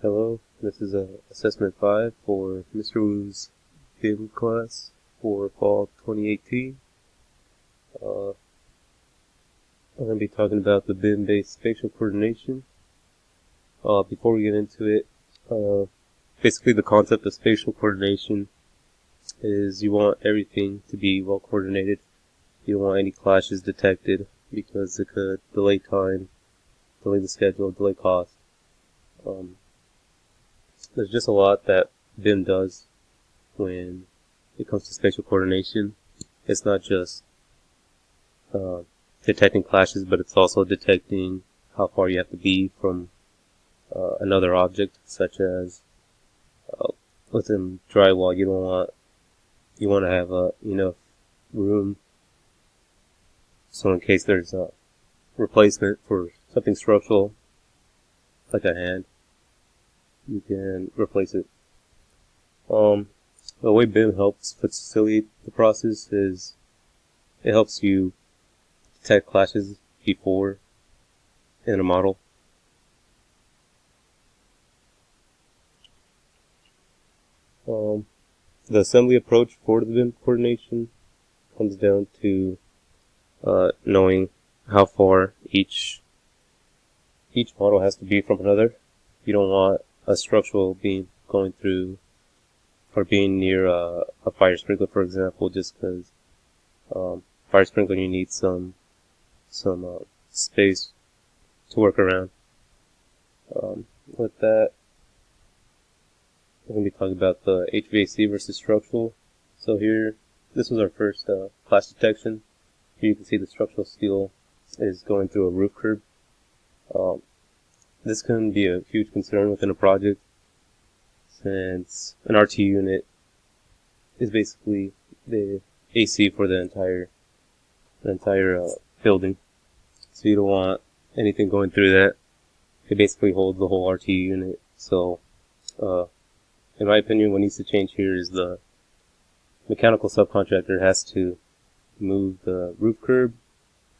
Hello, this is Assessment 5 for Mr. Wu's BIM class for fall 2018. I'm going to be talking about the BIM-based spatial coordination. Before we get into it, basically the concept of spatial coordination is you want everything to be well coordinated. You don't want any clashes detected because it could delay time, delay the schedule, delay cost. There's just a lot that BIM does when it comes to spatial coordination. It's not just detecting clashes, but it's also detecting how far you have to be from another object, such as within drywall. You want to have enough room, so in case there's a replacement for something structural, like a hand, you can replace it. The way BIM helps facilitate the process is it helps you detect clashes before in a model. The assembly approach for the BIM coordination comes down to knowing how far each model has to be from another. You don't want a structural beam going through or being near a fire sprinkler, for example, just because fire sprinkler you need some space to work around. With that, we're going to be talking about the HVAC versus structural. So here, this was our first clash detection. Here you can see the structural steel is going through a roof curb. This can be a huge concern within a project, since an RT unit is basically the AC for the entire building. So you don't want anything going through that. It basically holds the whole RT unit. So, in my opinion, what needs to change here is the mechanical subcontractor has to move the roof curb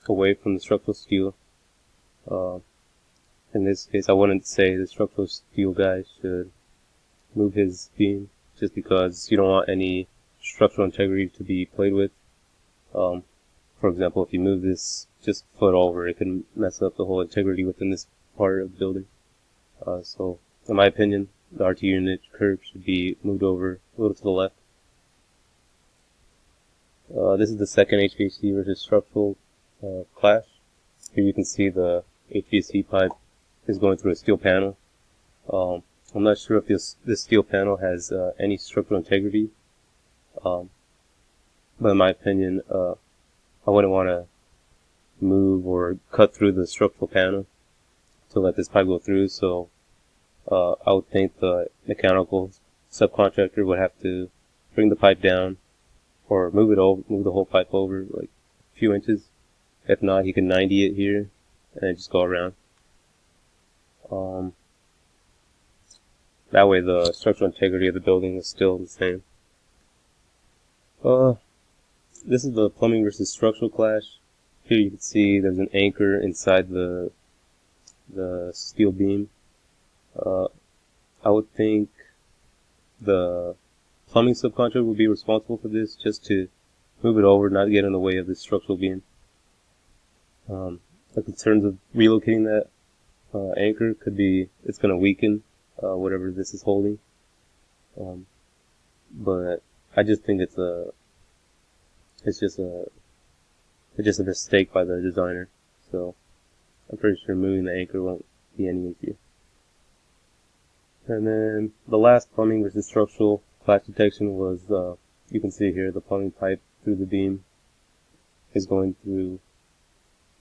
away from the structural steel. In this case, I wouldn't say the structural steel guy should move his beam, just because you don't want any structural integrity to be played with. For example, if you move this just a foot over, it can mess up the whole integrity within this part of the building. So, in my opinion, the RT unit curve should be moved over a little to the left. This is the second HVAC versus structural clash. Here you can see the HVAC pipe is going through a steel panel. I'm not sure if this steel panel has any structural integrity, but in my opinion, I wouldn't want to move or cut through the structural panel to let this pipe go through. So I would think the mechanical subcontractor would have to bring the pipe down or move the whole pipe over like a few inches. If not, he can 90 it here and just go around. That way the structural integrity of the building is still the same. This is the plumbing versus structural clash. Here you can see there's an anchor inside the steel beam. I would think the plumbing subcontractor would be responsible for this, just to move it over, not get in the way of the structural beam. The concerns of relocating that anchor could be it's going to weaken whatever this is holding. But I just think it's just a mistake by the designer. So I'm pretty sure moving the anchor won't be any issue. And then the last plumbing versus structural clash detection was, you can see here the plumbing pipe through the beam is going through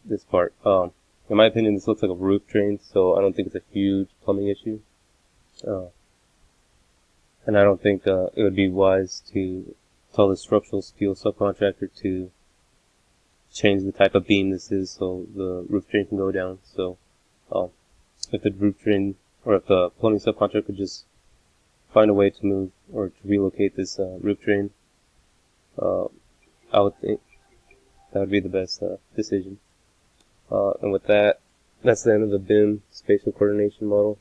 this part. In my opinion, this looks like a roof drain, so I don't think it's a huge plumbing issue. And I don't think it would be wise to tell the structural steel subcontractor to change the type of beam this is so the roof drain can go down. So if the roof drain, or if the plumbing subcontractor could just find a way to move or to relocate this roof drain, I would think that would be the best decision. And with that, that's the end of the BIM spatial coordination model.